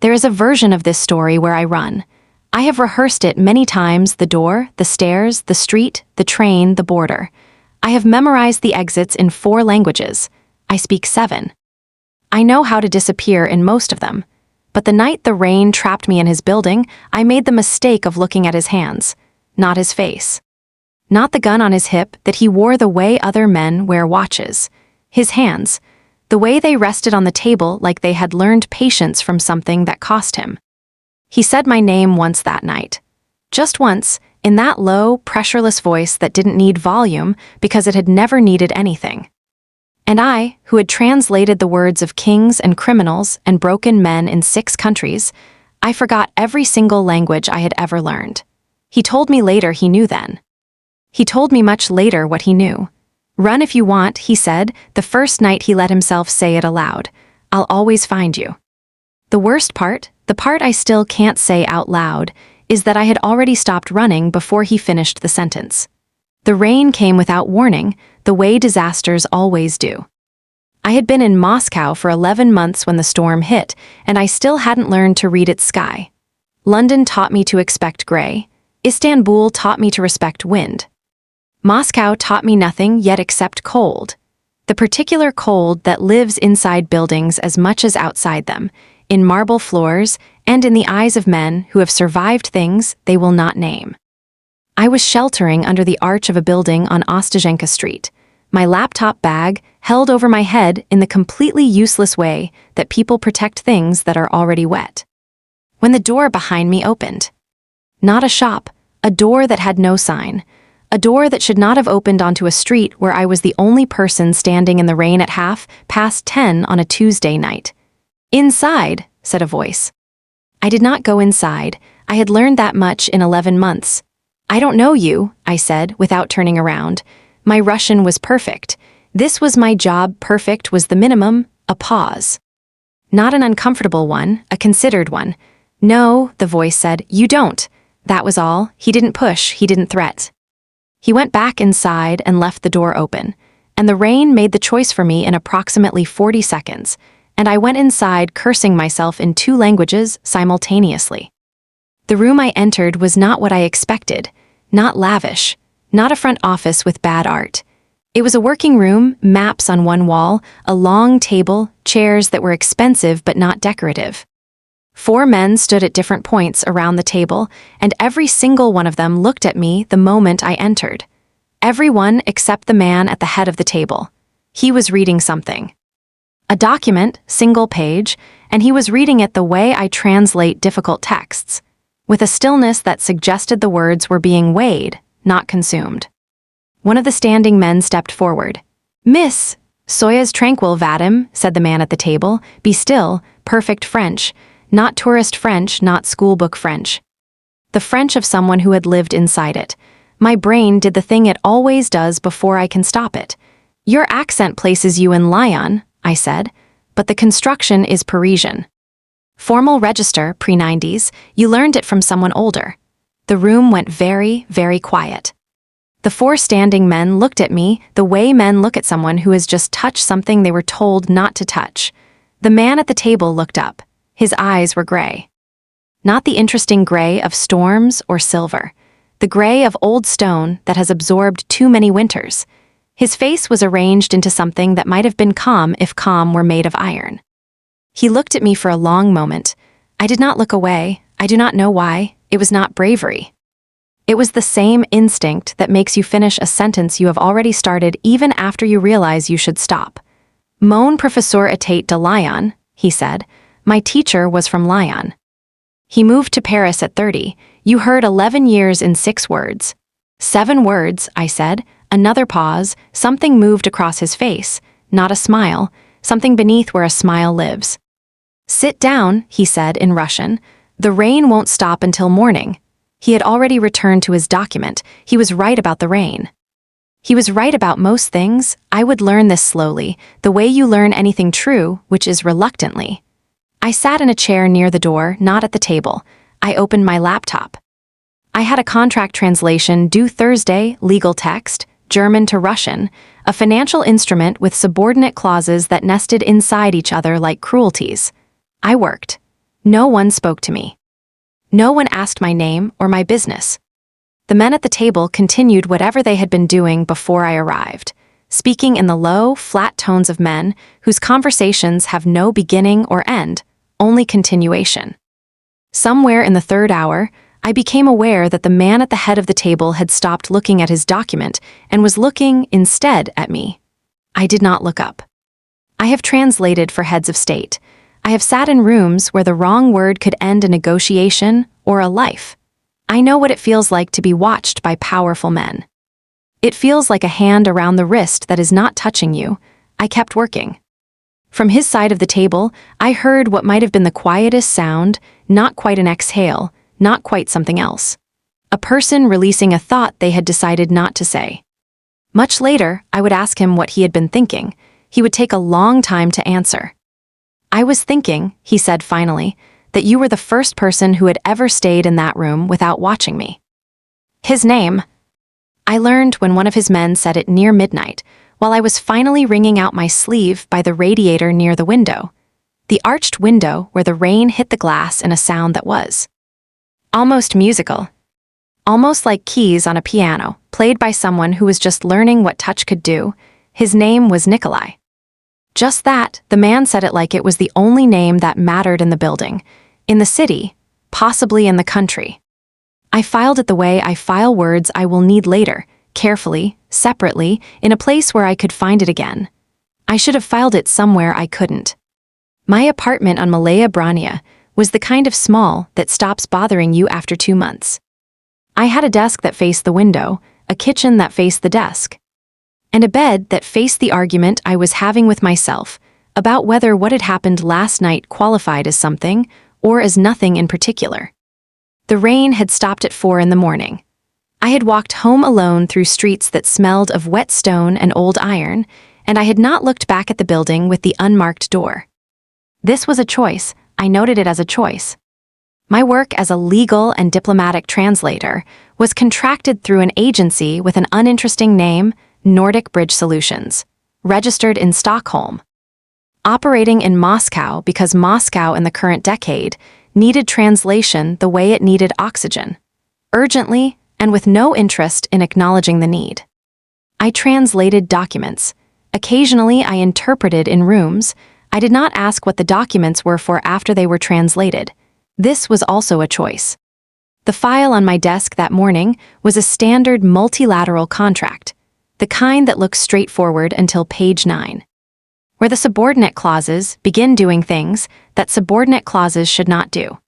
There is a version of this story where I run. I have rehearsed it many times: the door, the stairs, the street, the train, the border. I have memorized the exits in 4 languages. I speak 7. I know how to disappear in most of them. But the night the rain trapped me in his building, I made the mistake of looking at his hands, not his face. Not the gun on his hip that he wore the way other men wear watches. His hands, the way they rested on the table like they had learned patience from something that cost him. He said my name once that night. Just once, in that low, pressureless voice that didn't need volume because it had never needed anything. And I, who had translated the words of kings and criminals and broken men in 6 countries, I forgot every single language I had ever learned. He told me later he knew then. He told me much later what he knew. "Run if you want," he said, the first night he let himself say it aloud. "I'll always find you." The worst part, the part I still can't say out loud, is that I had already stopped running before he finished the sentence. The rain came without warning, the way disasters always do. I had been in Moscow for 11 months when the storm hit, and I still hadn't learned to read its sky. London taught me to expect gray. Istanbul taught me to respect wind. Moscow taught me nothing yet except cold. The particular cold that lives inside buildings as much as outside them, in marble floors, and in the eyes of men who have survived things they will not name. I was sheltering under the arch of a building on Ostazhenka Street, my laptop bag held over my head in the completely useless way that people protect things that are already wet. When the door behind me opened. Not a shop, a door that had no sign, a door that should not have opened onto a street where I was the only person standing in the rain at 10:30 on a Tuesday night. "Inside," said a voice. I did not go inside. I had learned that much in 11 months. "I don't know you," I said, without turning around. My Russian was perfect. This was my job. Perfect was the minimum, a pause. Not an uncomfortable one, a considered one. "No," the voice said, "you don't." That was all. He didn't push, he didn't threat. He went back inside and left the door open, and the rain made the choice for me in approximately 40 seconds, and I went inside cursing myself in 2 languages simultaneously. The room I entered was not what I expected, not lavish, not a front office with bad art. It was a working room, maps on one wall, a long table, chairs that were expensive but not decorative. 4 men stood at different points around the table, and every single one of them looked at me the moment I entered. Everyone except the man at the head of the table. He was reading something. A document, single page, and he was reading it the way I translate difficult texts, with a stillness that suggested the words were being weighed, not consumed. One of the standing men stepped forward. "Miss, soyez tranquille, Vadim," said the man at the table. "Be still," perfect French. Not tourist French, not schoolbook French. The French of someone who had lived inside it. My brain did the thing it always does before I can stop it. "Your accent places you in Lyon," I said, "but the construction is Parisian. Formal register, pre-90s, you learned it from someone older." The room went very, very quiet. The 4 standing men looked at me the way men look at someone who has just touched something they were told not to touch. The man at the table looked up. His eyes were gray. Not the interesting gray of storms or silver. The gray of old stone that has absorbed too many winters. His face was arranged into something that might have been calm if calm were made of iron. He looked at me for a long moment. I did not look away. I do not know why. It was not bravery. It was the same instinct that makes you finish a sentence you have already started even after you realize you should stop. "Mon professeur était de Lyon," he said. "My teacher was from Lyon. He moved to Paris at 30. You heard 11 years in 6 words." 7 words, I said. Another pause. Something moved across his face. Not a smile. Something beneath where a smile lives. "Sit down," he said in Russian. "The rain won't stop until morning." He had already returned to his document. He was right about the rain. He was right about most things. I would learn this slowly, the way you learn anything true, which is reluctantly. I sat in a chair near the door, not at the table. I opened my laptop. I had a contract translation due Thursday, legal text, German to Russian, a financial instrument with subordinate clauses that nested inside each other like cruelties. I worked. No one spoke to me. No one asked my name or my business. The men at the table continued whatever they had been doing before I arrived, speaking in the low, flat tones of men whose conversations have no beginning or end, only continuation. Somewhere in the third hour, I became aware that the man at the head of the table had stopped looking at his document and was looking, instead, at me. I did not look up. I have translated for heads of state. I have sat in rooms where the wrong word could end a negotiation or a life. I know what it feels like to be watched by powerful men. It feels like a hand around the wrist that is not touching you. I kept working. From his side of the table, I heard what might have been the quietest sound, not quite an exhale, not quite something else. A person releasing a thought they had decided not to say. Much later, I would ask him what he had been thinking. He would take a long time to answer. I was thinking, he said finally, that you were the first person who had ever stayed in that room without watching me. His name. I learned when one of his men said it near midnight, while I was finally wringing out my sleeve by the radiator near the window. The arched window where the rain hit the glass in a sound that was almost musical. Almost like keys on a piano, played by someone who was just learning what touch could do. His name was Nikolai. Just that, the man said it like it was the only name that mattered in the building, in the city, possibly in the country. I filed it the way I file words I will need later, carefully, separately, in a place where I could find it again. I should have filed it somewhere I couldn't. My apartment on Malaya Brania was the kind of small that stops bothering you after 2 months. I had a desk that faced the window, a kitchen that faced the desk, and a bed that faced the argument I was having with myself about whether what had happened last night qualified as something or as nothing in particular. The rain had stopped at 4 in the morning. I had walked home alone through streets that smelled of wet stone and old iron, and I had not looked back at the building with the unmarked door. This was a choice. I noted it as a choice. My work as a legal and diplomatic translator was contracted through an agency with an uninteresting name, Nordic Bridge Solutions, registered in Stockholm. Operating in Moscow because Moscow in the current decade needed translation the way it needed oxygen, urgently and with no interest in acknowledging the need. I translated documents. Occasionally I interpreted in rooms. I did not ask what the documents were for after they were translated. This was also a choice. The file on my desk that morning was a standard multilateral contract, the kind that looks straightforward until page 9, where the subordinate clauses begin doing things that subordinate clauses should not do.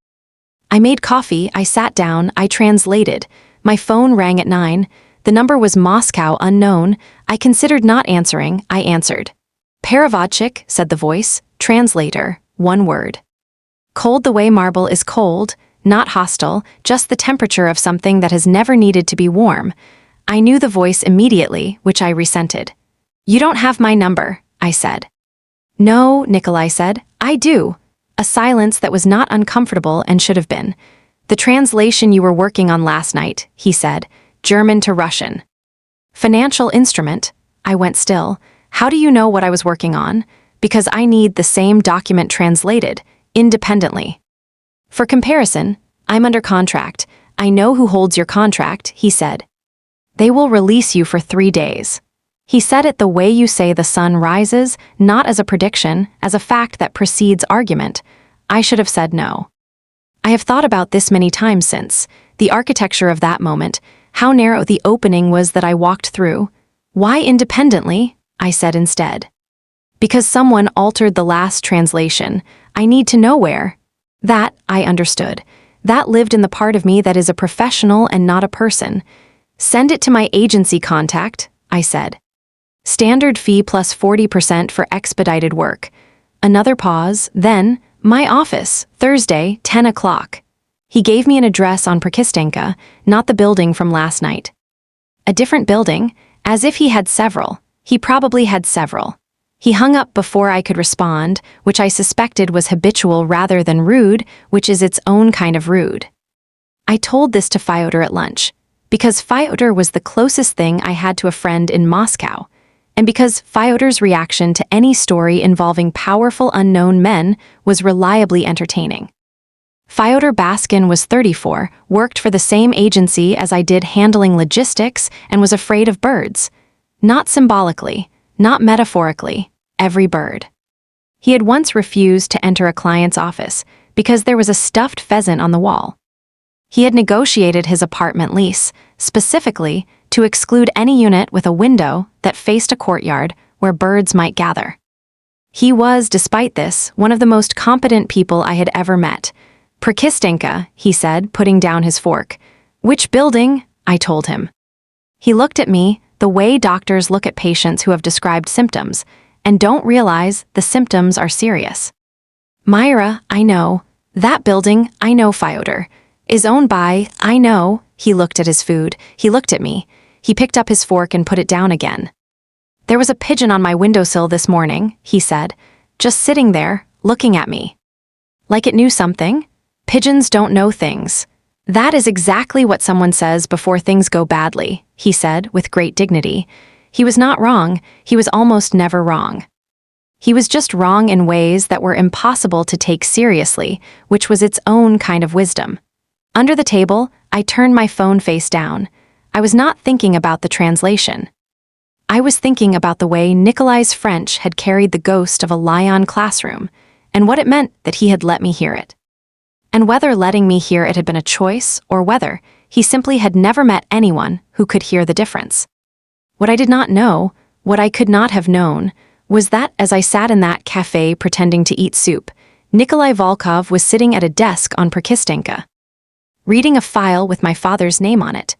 I made coffee, I sat down, I translated. My phone rang at 9. The number was Moscow unknown. I considered not answering. I answered. Paravodchik, said the voice. Translator, 1 word. Cold the way marble is cold, not hostile, just the temperature of something that has never needed to be warm. I knew the voice immediately, which I resented. You don't have my number, I said. No, Nikolai said, I do. A silence that was not uncomfortable and should have been. The translation you were working on last night, he said, German to Russian. Financial instrument, I went still. How do you know what I was working on? Because I need the same document translated, independently. For comparison, I'm under contract. I know who holds your contract, he said. They will release you for 3 days. He said it the way you say the sun rises, not as a prediction, as a fact that precedes argument. I should have said no. I have thought about this many times since. The architecture of that moment, how narrow the opening was that I walked through. Why independently? I said instead. Because someone altered the last translation. I need to know where. That, I understood. That lived in the part of me that is a professional and not a person. Send it to my agency contact, I said. Standard fee plus 40% for expedited work. Another pause, then, my office, Thursday, 10 o'clock. He gave me an address on Prekistenka, not the building from last night. A different building, as if he had several. He probably had several. He hung up before I could respond, which I suspected was habitual rather than rude, which is its own kind of rude. I told this to Fyodor at lunch, because Fyodor was the closest thing I had to a friend in Moscow, and because Fyodor's reaction to any story involving powerful unknown men was reliably entertaining. Fyodor Baskin was 34, worked for the same agency as I did handling logistics, and was afraid of birds. Not symbolically, not metaphorically, every bird. He had once refused to enter a client's office because there was a stuffed pheasant on the wall. He had negotiated his apartment lease, specifically to exclude any unit with a window that faced a courtyard where birds might gather. He was, despite this, one of the most competent people I had ever met. "Prakistenka," he said, putting down his fork. "Which building?" I told him. He looked at me the way doctors look at patients who have described symptoms and don't realize the symptoms are serious. "Myra, I know. That building, I know, Fyodor. Is owned by, I know." He looked at his food. He looked at me. He picked up his fork and put it down again. "There was a pigeon on my windowsill this morning," he said, "just sitting there, looking at me. Like it knew something? Pigeons don't know things. That is exactly what someone says before things go badly," he said with great dignity. He was not wrong. He was almost never wrong. He was just wrong in ways that were impossible to take seriously, which was its own kind of wisdom. Under the table, I turned my phone face down. I was not thinking about the translation. I was thinking about the way Nikolai's French had carried the ghost of a Lyon classroom, and what it meant that he had let me hear it. And whether letting me hear it had been a choice, or whether he simply had never met anyone who could hear the difference. What I did not know, what I could not have known, was that as I sat in that cafe pretending to eat soup, Nikolai Volkov was sitting at a desk on Prakistenka, reading a file with my father's name on it.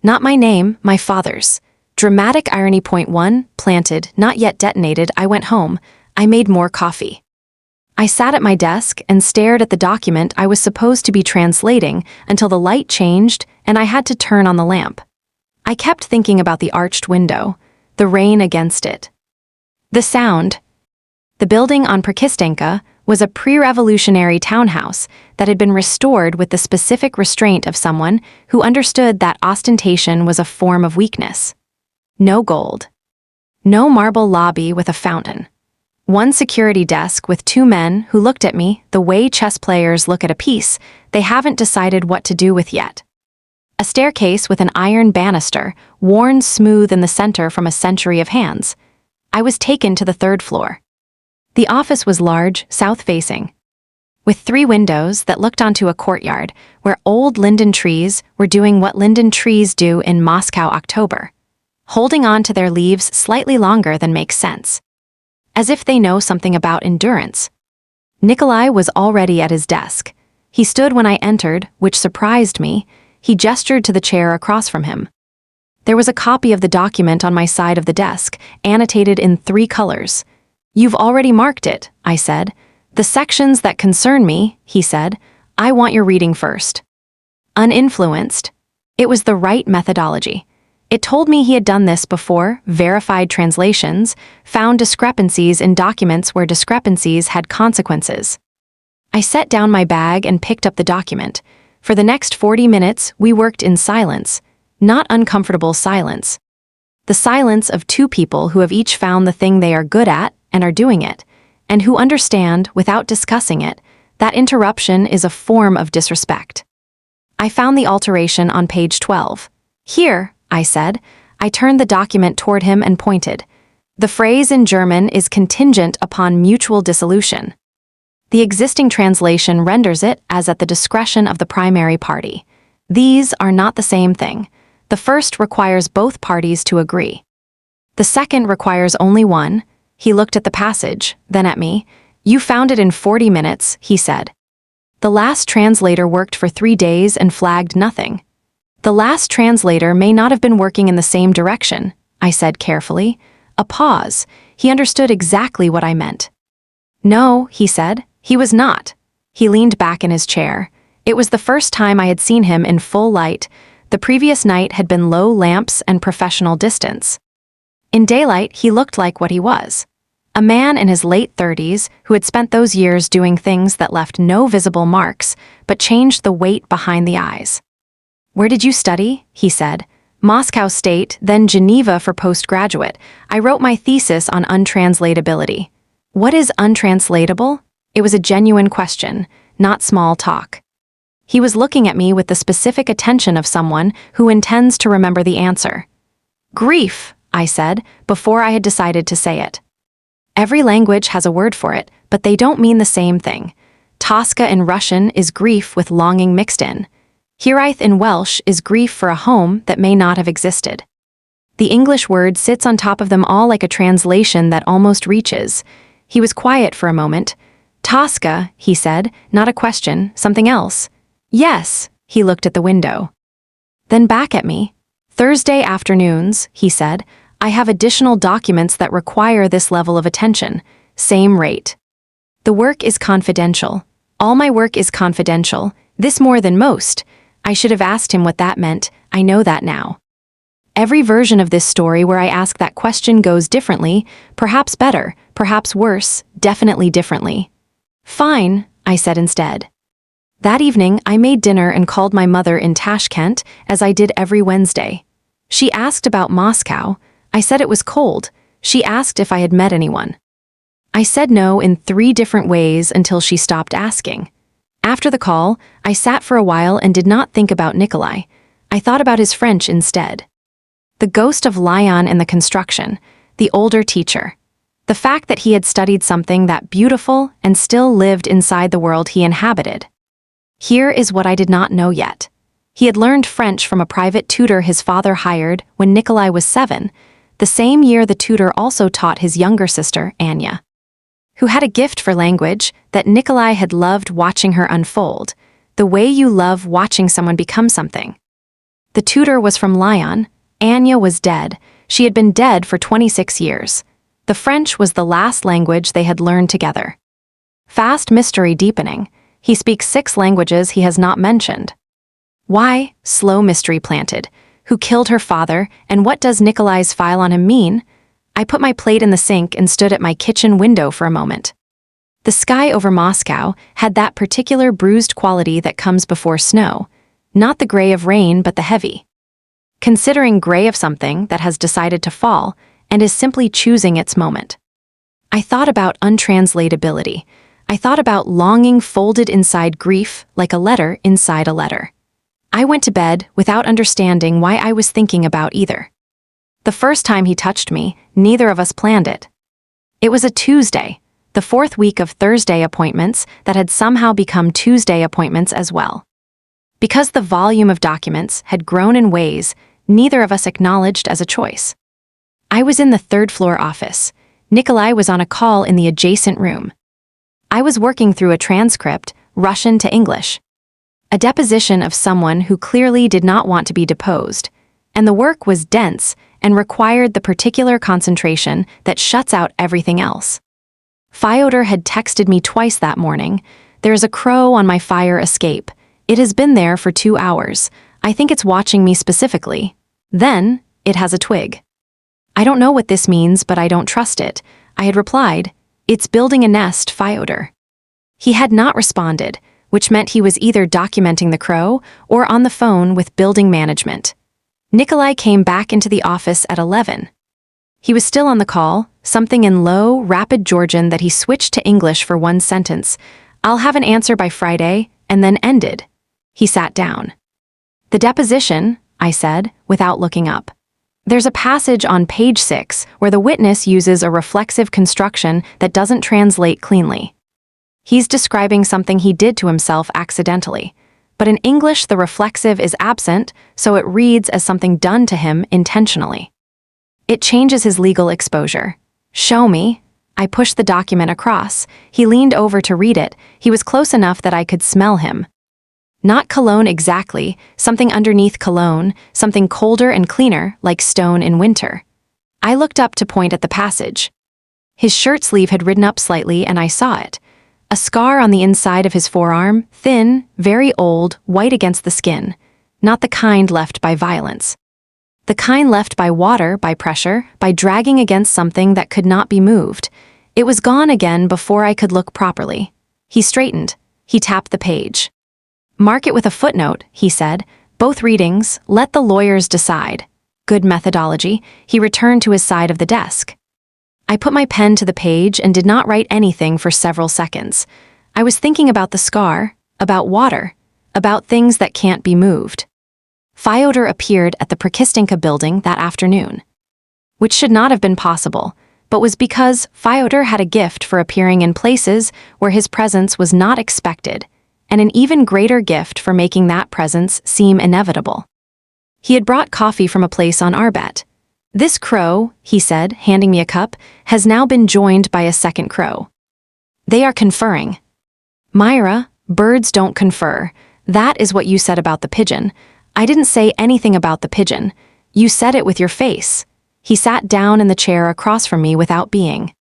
Not my name, my father's. Dramatic irony. Point 1, planted, not yet detonated. I went home. I made more coffee. I sat at my desk and stared at the document I was supposed to be translating until the light changed and I had to turn on the lamp. I kept thinking about the arched window, the rain against it. The sound. The building on Prakistenka was a pre-revolutionary townhouse that had been restored with the specific restraint of someone who understood that ostentation was a form of weakness. No gold. No marble lobby with a fountain. One security desk with 2 men who looked at me the way chess players look at a piece they haven't decided what to do with yet. A staircase with an iron banister, worn smooth in the center from a century of hands. I was taken to the 3rd floor. The office was large, south-facing, with 3 windows that looked onto a courtyard where old linden trees were doing what linden trees do in Moscow October, holding on to their leaves slightly longer than makes sense, as if they know something about endurance. Nikolai was already at his desk. He stood when I entered, which surprised me. He gestured to the chair across from him. There was a copy of the document on my side of the desk, annotated in 3 colors. "You've already marked it," I said. "The sections that concern me," he said. "I want your reading first." Uninfluenced. It was the right methodology. It told me he had done this before, verified translations, found discrepancies in documents where discrepancies had consequences. I set down my bag and picked up the document. For the next 40 minutes, we worked in silence, not uncomfortable silence. The silence of 2 people who have each found the thing they are good at and are doing it, and who understand, without discussing it, that interruption is a form of disrespect. I found the alteration on page 12. "Here," I said. I turned the document toward him and pointed. "The phrase in German is contingent upon mutual dissolution. The existing translation renders it as at the discretion of the primary party. These are not the same thing. The first requires both parties to agree. The second requires only one." He looked at the passage, then at me. "You found it in 40 minutes, he said. "The last translator worked for 3 days and flagged nothing." "The last translator may not have been working in the same direction," I said carefully. A pause. He understood exactly what I meant. "No," he said, "he was not." He leaned back in his chair. It was the first time I had seen him in full light. The previous night had been low lamps and professional distance. In daylight, he looked like what he was. A man in his late 30s who had spent those years doing things that left no visible marks, but changed the weight behind the eyes. "Where did you study?" he said. "Moscow State, then Geneva for postgraduate. I wrote my thesis on untranslatability." "What is untranslatable?" It was a genuine question. not small talk. He was looking at me with the specific attention of someone who intends to remember the answer. Grief, I said, before I had decided to say it. Every language has a word for it, but they don't mean the same thing. Tosca in Russian is grief with longing mixed in. Hiraeth in Welsh is grief for a home that may not have existed. The English word sits on top of them all like a translation that almost reaches. He was quiet for a moment. Tosca, he said, not a question, something else. Yes, he looked at the window. Then back at me. Thursday afternoons, he said, I have additional documents that require this level of attention. Same rate. The work is confidential. All my work is confidential, this more than most. I should have asked him what that meant, I know that now. Every version of this story where I ask that question goes differently, perhaps better, perhaps worse, definitely differently. Fine, I said instead. That evening, I made dinner and called my mother in Tashkent, as I did every Wednesday. She asked about Moscow. I said it was cold. She asked if I had met anyone. I said no in 3 different ways until she stopped asking. After the call, I sat for a while and did not think about Nikolai. I thought about his French instead. The ghost of Lyon in the construction, the older teacher. The fact that he had studied something that beautiful and still lived inside the world he inhabited. Here is what I did not know yet. He had learned French from a private tutor his father hired when Nikolai was 7, the same year the tutor also taught his younger sister, Anya, who had a gift for language that Nikolai had loved watching her unfold, the way you love watching someone become something. The tutor was from Lyon. Anya was dead. She had been dead for 26 years. The French was the last language they had learned together. Fast mystery deepening. He speaks 6 languages he has not mentioned. Why? Slow mystery planted. Who killed her father, and what does Nikolai's file on him mean? I put my plate in the sink and stood at my kitchen window for a moment. The sky over Moscow had that particular bruised quality that comes before snow, not the gray of rain but the heavy. Considering gray of something that has decided to fall and is simply choosing its moment. I thought about untranslatability. I thought about longing folded inside grief like a letter inside a letter. I went to bed without understanding why I was thinking about either. The first time he touched me, neither of us planned it. It was a Tuesday, the 4th week of Thursday appointments that had somehow become Tuesday appointments as well. Because the volume of documents had grown in ways neither of us acknowledged as a choice. I was in the 3rd floor office. Nikolai was on a call in the adjacent room. I was working through a transcript, Russian to English. A deposition of someone who clearly did not want to be deposed, and the work was dense and required the particular concentration that shuts out everything else. Fyodor had texted me twice that morning. There is a crow on my fire escape. It has been there for 2 hours. I think it's watching me specifically. Then, it has a twig. I don't know what this means, but I don't trust it. I had replied, it's building a nest, Fyodor. He had not responded, which meant he was either documenting the crow or on the phone with building management. Nikolai came back into the office at 11. He was still on the call, something in low, rapid Georgian that he switched to English for one sentence. I'll have an answer by Friday, and then ended. He sat down. The deposition, I said, without looking up. There's a passage on page 6 where the witness uses a reflexive construction that doesn't translate cleanly. He's describing something he did to himself accidentally, but in English the reflexive is absent, so it reads as something done to him intentionally. It changes his legal exposure. Show me. I pushed the document across. He leaned over to read it. He was close enough that I could smell him. Not cologne exactly, something underneath cologne, something colder and cleaner, like stone in winter. I looked up to point at the passage. His shirt sleeve had ridden up slightly and I saw it. A scar on the inside of his forearm, thin, very old, white against the skin. Not the kind left by violence. The kind left by water, by pressure, by dragging against something that could not be moved. It was gone again before I could look properly. He straightened. He tapped the page. Mark it with a footnote, he said. Both readings, let the lawyers decide. Good methodology. He returned to his side of the desk. I put my pen to the page and did not write anything for several seconds. I was thinking about the scar, about water, about things that can't be moved. Fyodor appeared at the Prakistinka building that afternoon. Which should not have been possible, but was because Fyodor had a gift for appearing in places where his presence was not expected, and an even greater gift for making that presence seem inevitable. He had brought coffee from a place on Arbet. This crow, he said, handing me a cup, has now been joined by a second crow. They are conferring. Myra, birds don't confer. That is what you said about the pigeon. I didn't say anything about the pigeon. You said it with your face. He sat down in the chair across from me without being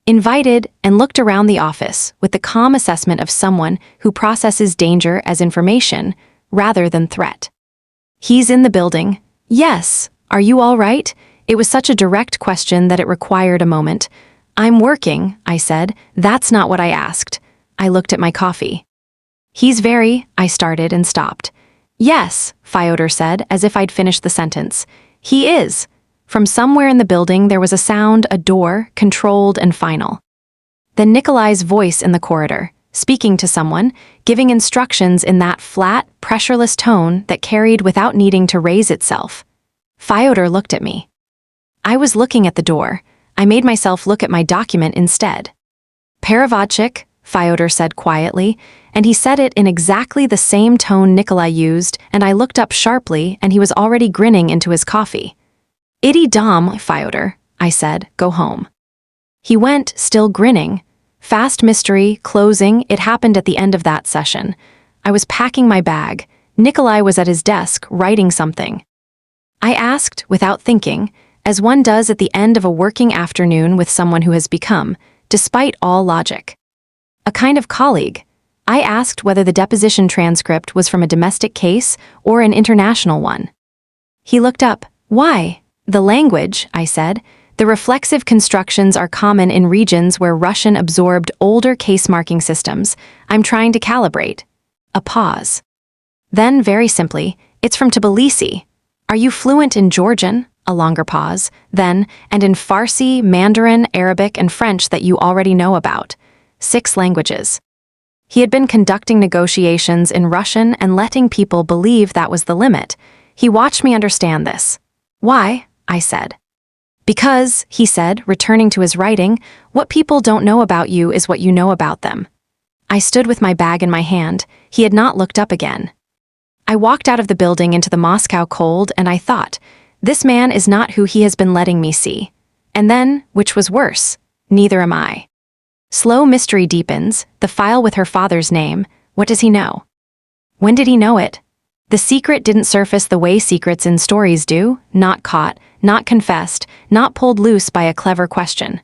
invited and looked around the office with the calm assessment of someone who processes danger as information rather than threat. He's in the building. Yes. Are you all right? It was such a direct question that it required a moment. I'm working, I said. That's not what I asked. I looked at my coffee. He's very, I started and stopped. Yes, Fyodor said, as if I'd finished the sentence. He is. From somewhere in the building there was a sound, a door, controlled and final. Then Nikolai's voice in the corridor, speaking to someone, giving instructions in that flat, pressureless tone that carried without needing to raise itself. Fyodor looked at me. I was looking at the door. I made myself look at my document instead. Paravodchik, Fyodor said quietly, and he said it in exactly the same tone Nikolai used, and I looked up sharply and he was already grinning into his coffee. Idi dom, Fyodor, I said, go home. He went, still grinning. Fast mystery, closing, it happened at the end of that session. I was packing my bag. Nikolai was at his desk, writing something. I asked, without thinking, as one does at the end of a working afternoon with someone who has become, despite all logic, a kind of colleague. I asked whether the deposition transcript was from a domestic case or an international one. He looked up. Why? The language, I said. The reflexive constructions are common in regions where Russian absorbed older case-marking systems. I'm trying to calibrate. A pause. Then, very simply, it's from Tbilisi. Are you fluent in Georgian? A longer pause. Then, and in Farsi, Mandarin, Arabic, and French that you already know about. 6 languages. He had been conducting negotiations in Russian and letting people believe that was the limit. He watched me understand this. Why? I said. Because, he said, returning to his writing, what people don't know about you is what you know about them. I stood with my bag in my hand. He had not looked up again. I walked out of the building into the Moscow cold and I thought, this man is not who he has been letting me see. And then, which was worse, neither am I. Slow mystery deepens, the file with her father's name. What does he know? When did he know it? The secret didn't surface the way secrets in stories do, not caught, not confessed, not pulled loose by a clever question.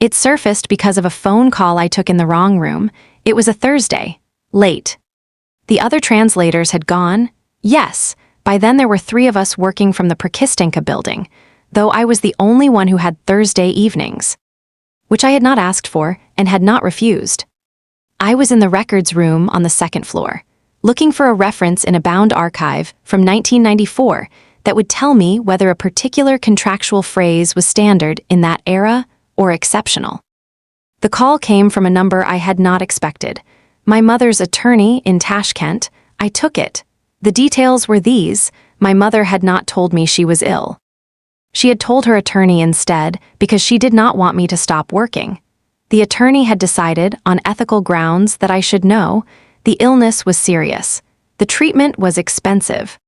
It surfaced because of a phone call I took in the wrong room. It was a Thursday. Late. The other translators had gone. Yes, by then there were 3 of us working from the Prakistinka building, though I was the only one who had Thursday evenings, which I had not asked for and had not refused. I was in the records room on the 2nd floor, looking for a reference in a bound archive from 1994 that would tell me whether a particular contractual phrase was standard in that era or exceptional. The call came from a number I had not expected. My mother's attorney in Tashkent. I took it. The details were these. My mother had not told me she was ill. She had told her attorney instead because she did not want me to stop working. The attorney had decided, on ethical grounds, that I should know. The illness was serious. The treatment was expensive.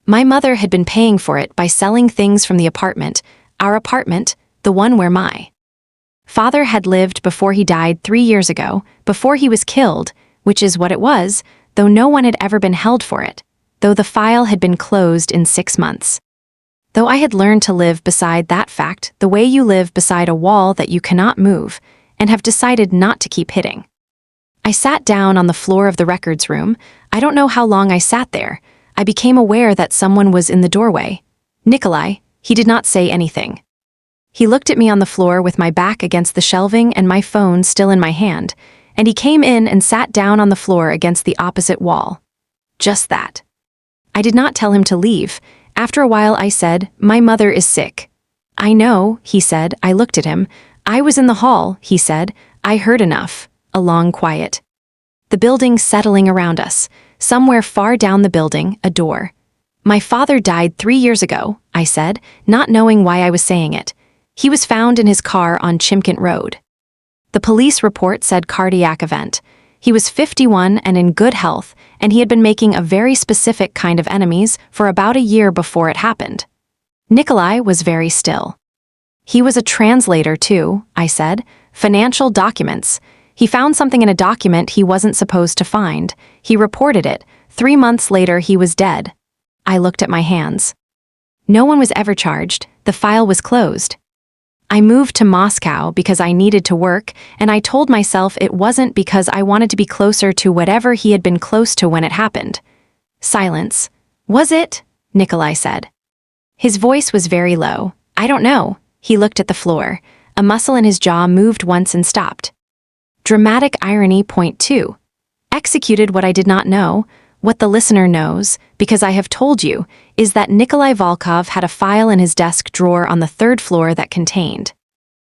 My mother had been paying for it by selling things from the apartment, our apartment, the one where my father had lived before he died 3 years ago, before he was killed, which is what it was, though no one had ever been held for it, though the file had been closed in 6 months. Though I had learned to live beside that fact the way you live beside a wall that you cannot move, and have decided not to keep hitting. I sat down on the floor of the records room. I don't know how long I sat there. I became aware that someone was in the doorway. Nikolai. He did not say anything. He looked at me on the floor with my back against the shelving and my phone still in my hand, and he came in and sat down on the floor against the opposite wall. Just that. I did not tell him to leave. After a while I said, my mother is sick. I know, he said. I looked at him. I was in the hall, he said. I heard enough. a long quiet. The building settling around us. Somewhere far down the building, a door. My father died 3 years ago, I said, not knowing why I was saying it. He was found in his car on Chimkent Road. The police report said cardiac event. He was 51 and in good health, and he had been making a very specific kind of enemies for about a year before it happened. Nikolai was very still. He was a translator too, I said. Financial documents. He found something in a document he wasn't supposed to find. He reported it. 3 months later he was dead. I looked at my hands. No one was ever charged. The file was closed. I moved to Moscow because I needed to work, and I told myself it wasn't because I wanted to be closer to whatever he had been close to when it happened. Silence. Was it? Nikolai said. His voice was very low. I don't know. He looked at the floor. A muscle in his jaw moved once and stopped. Dramatic irony point 2. Executed what I did not know. What the listener knows, because I have told you, is that Nikolai Volkov had a file in his desk drawer on the 3rd floor that contained,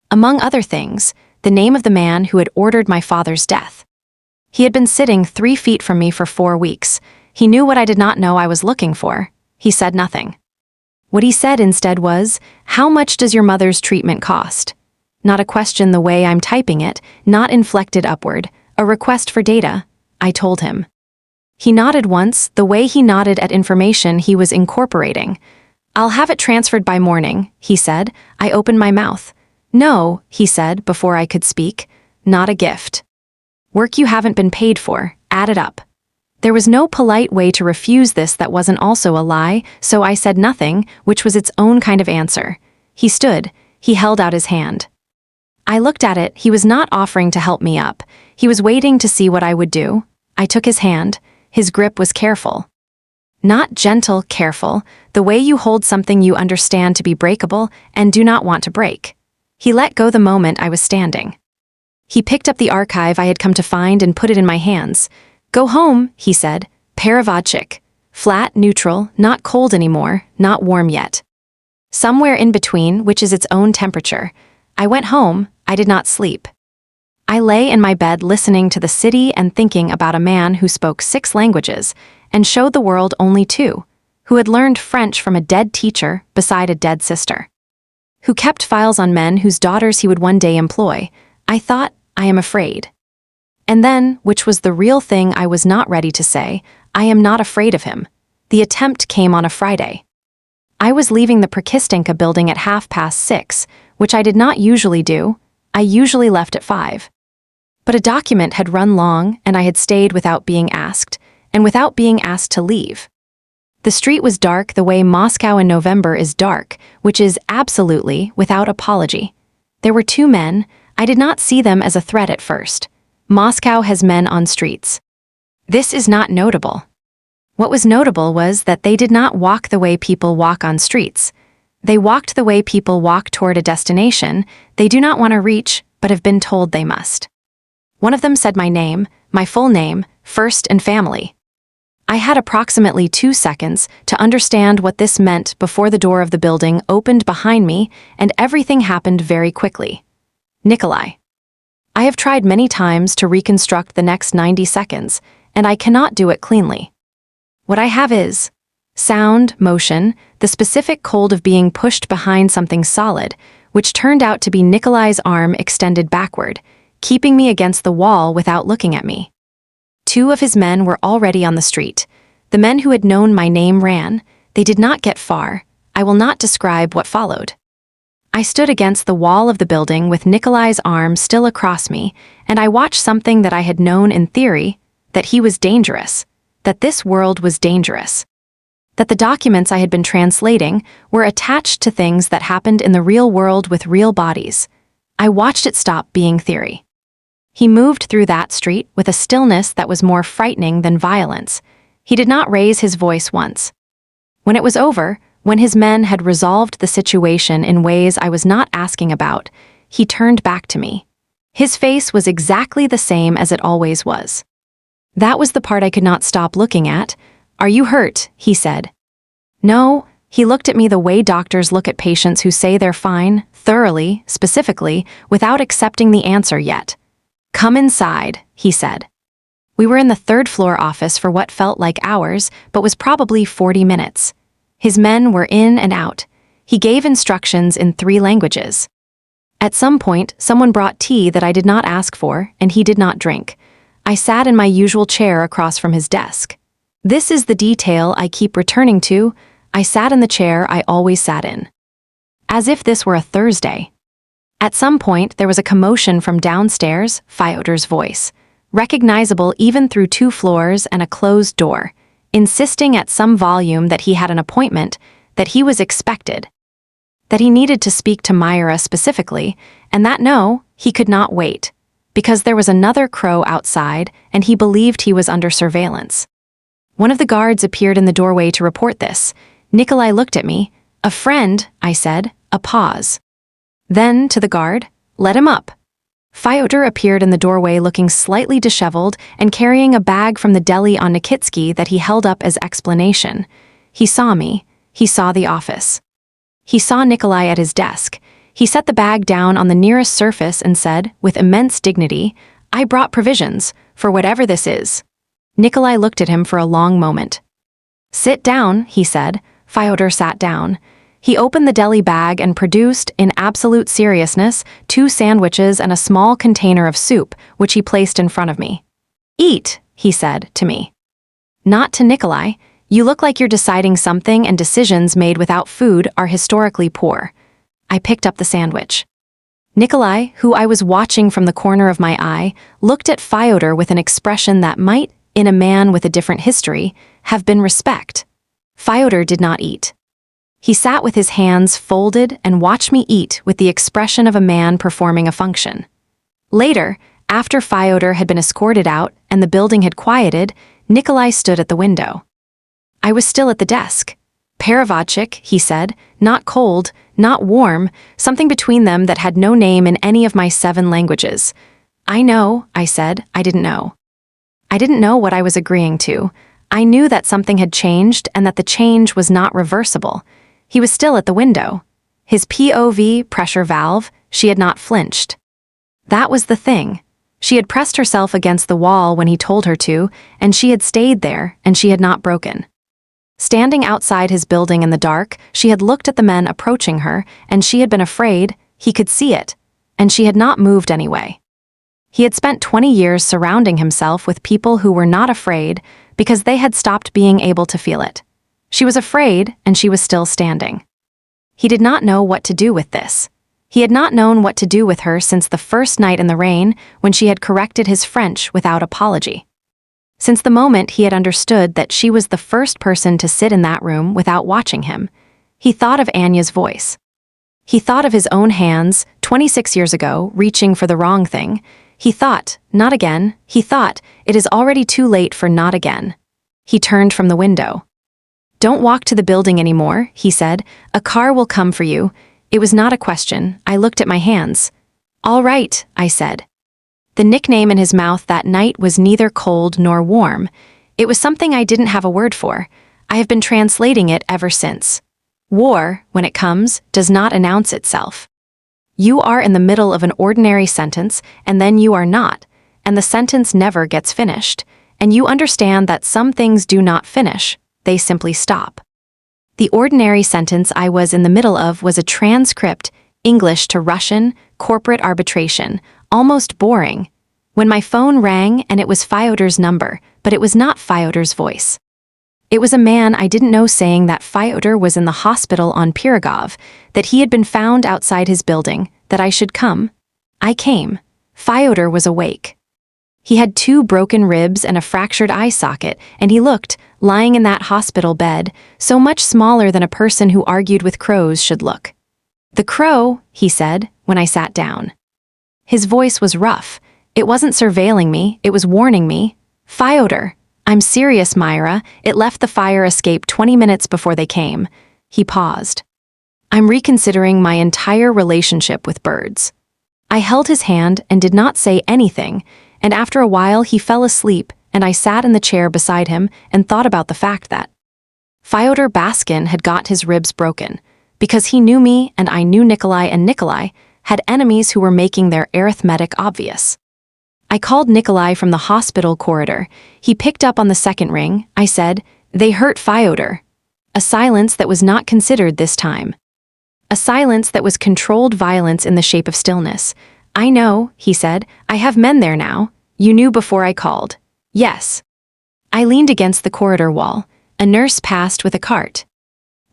among other things, the name of the man who had ordered my father's death. He had been sitting 3 feet from me for 4 weeks. He knew what I did not know I was looking for. He said nothing. What he said instead was, "How much does your mother's treatment cost?" Not a question the way I'm typing it, not inflected upward, a request for data. I told him. He nodded once, the way he nodded at information he was incorporating. "I'll have it transferred by morning," he said. I opened my mouth. "No," he said before I could speak. "Not a gift. Work you haven't been paid for, add it up." There was no polite way to refuse this that wasn't also a lie, so I said nothing, which was its own kind of answer. He stood. He held out his hand. I looked at it. He was not offering to help me up. He was waiting to see what I would do. I took his hand. His grip was careful. Not gentle, careful, the way you hold something you understand to be breakable and do not want to break. He let go the moment I was standing. He picked up the archive I had come to find and put it in my hands. "Go home," he said. Perevodchik. Flat, neutral, not cold anymore, not warm yet. Somewhere in between, which is its own temperature. I went home. I did not sleep. I lay in my bed listening to the city and thinking about a man who spoke 6 languages and showed the world only 2, who had learned French from a dead teacher beside a dead sister, who kept files on men whose daughters he would one day employ. I thought, I am afraid. And then, which was the real thing I was not ready to say, I am not afraid of him. The attempt came on a Friday. I was leaving the Prakistenka building at 6:30, which I did not usually do. I usually left at 5. But a document had run long, and I had stayed without being asked, and without being asked to leave. The street was dark the way Moscow in November is dark, which is absolutely without apology. There were 2 men. I did not see them as a threat at first. Moscow has men on streets. This is not notable. What was notable was that they did not walk the way people walk on streets. They walked the way people walk toward a destination they do not want to reach, but have been told they must. One of them said my name, my full name, first and family. I had approximately 2 seconds to understand what this meant before the door of the building opened behind me and everything happened very quickly. Nikolai. I have tried many times to reconstruct the next 90 seconds, and I cannot do it cleanly. What I have is sound, motion, the specific cold of being pushed behind something solid, which turned out to be Nikolai's arm extended backward, keeping me against the wall without looking at me. 2 of his men were already on the street. The men who had known my name ran. They did not get far. I will not describe what followed. I stood against the wall of the building with Nikolai's arm still across me, and I watched something that I had known in theory, that he was dangerous, that this world was dangerous, that the documents I had been translating were attached to things that happened in the real world with real bodies. I watched it stop being theory. He moved through that street with a stillness that was more frightening than violence. He did not raise his voice once. When it was over, when his men had resolved the situation in ways I was not asking about, he turned back to me. His face was exactly the same as it always was. That was the part I could not stop looking at. "Are you hurt?" he said. "No." He looked at me the way doctors look at patients who say they're fine, thoroughly, specifically, without accepting the answer yet. "Come inside," he said. We were in the third-floor office for what felt like hours, but was probably 40 minutes. His men were in and out. He gave instructions in 3 languages. At some point, someone brought tea that I did not ask for, and he did not drink. I sat in my usual chair across from his desk. This is the detail I keep returning to. I sat in the chair I always sat in. As if this were a Thursday. At some point, there was a commotion from downstairs, Fyodor's voice, recognizable even through 2 floors and a closed door, insisting at some volume that he had an appointment, that he was expected, that he needed to speak to Myra specifically, and that no, he could not wait, because there was another crow outside and he believed he was under surveillance. One of the guards appeared in the doorway to report this. Nikolai looked at me. "A friend," I said, a pause. Then, to the guard, "Let him up." Fyodor appeared in the doorway looking slightly disheveled and carrying a bag from the deli on Nikitsky that he held up as explanation. He saw me. He saw the office. He saw Nikolai at his desk. He set the bag down on the nearest surface and said, with immense dignity, "I brought provisions, for whatever this is." Nikolai looked at him for a long moment. "Sit down," he said. Fyodor sat down. He opened the deli bag and produced, in absolute seriousness, 2 sandwiches and a small container of soup, which he placed in front of me. "Eat," he said to me. Not to Nikolai. "You look like you're deciding something, and decisions made without food are historically poor." I picked up the sandwich. Nikolai, who I was watching from the corner of my eye, looked at Fyodor with an expression that might, in a man with a different history, have been respect. Fyodor did not eat. He sat with his hands folded and watched me eat with the expression of a man performing a function. Later, after Fyodor had been escorted out and the building had quieted, Nikolai stood at the window. I was still at the desk. "Perevodchik," he said, "not cold, not warm, something between them that had no name in any of my 7 languages." "I know," I said. I didn't know. I didn't know what I was agreeing to. I knew that something had changed and that the change was not reversible. He was still at the window. His POV pressure valve, she had not flinched. That was the thing. She had pressed herself against the wall when he told her to, and she had stayed there, and she had not broken. Standing outside his building in the dark, she had looked at the men approaching her, and she had been afraid, he could see it, and she had not moved anyway. He had spent 20 years surrounding himself with people who were not afraid because they had stopped being able to feel it. She was afraid, and she was still standing. He did not know what to do with this. He had not known what to do with her since the first night in the rain when she had corrected his French without apology. Since the moment he had understood that she was the first person to sit in that room without watching him, he thought of Anya's voice. He thought of his own hands, 26 years ago, reaching for the wrong thing. He thought, not again. He thought, it is already too late for not again. He turned from the window. "Don't walk to the building anymore," he said. "A car will come for you." It was not a question. I looked at my hands. "All right," I said. The nickname in his mouth that night was neither cold nor warm. It was something I didn't have a word for. I have been translating it ever since. War, when it comes, does not announce itself. You are in the middle of an ordinary sentence, and then you are not, and the sentence never gets finished, and you understand that some things do not finish, they simply stop. The ordinary sentence I was in the middle of was a transcript, English to Russian, corporate arbitration, almost boring, when my phone rang and it was Fyodor's number, but it was not Fyodor's voice. It was a man I didn't know saying that Fyodor was in the hospital on Pirogov, that he had been found outside his building, that I should come. I came. Fyodor was awake. He had 2 broken ribs and a fractured eye socket, and he looked, lying in that hospital bed, so much smaller than a person who argued with crows should look. "The crow," he said, when I sat down. His voice was rough. It wasn't surveilling me, it was warning me. "Fyodor, I'm serious, Myra. It left the fire escape 20 minutes before they came." He paused. "I'm reconsidering my entire relationship with birds." I held his hand and did not say anything, and after a while he fell asleep, and I sat in the chair beside him and thought about the fact that Fyodor Baskin had got his ribs broken, because he knew me and I knew Nikolai, and Nikolai had enemies who were making their arithmetic obvious. I called Nikolai from the hospital corridor. He picked up on the second ring. I said, "They hurt Fyodor." A silence that was not considered this time. A silence that was controlled violence in the shape of stillness. "I know," he said. "I have men there now. You knew before I called." "Yes." I leaned against the corridor wall. A nurse passed with a cart.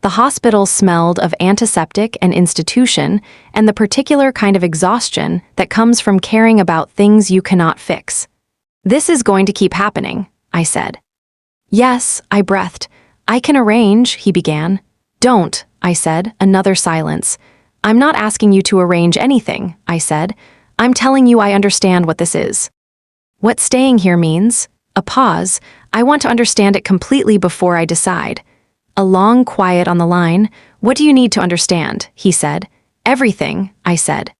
The hospital smelled of antiseptic and institution and the particular kind of exhaustion that comes from caring about things you cannot fix. "This is going to keep happening," I said. "Yes," I breathed. "I can arrange," he began. "Don't," I said, another silence. "I'm not asking you to arrange anything," I said. "I'm telling you I understand what this is. What staying here means." A pause. "I want to understand it completely before I decide." A long quiet on the line. "What do you need to understand?" he said. "Everything," I said.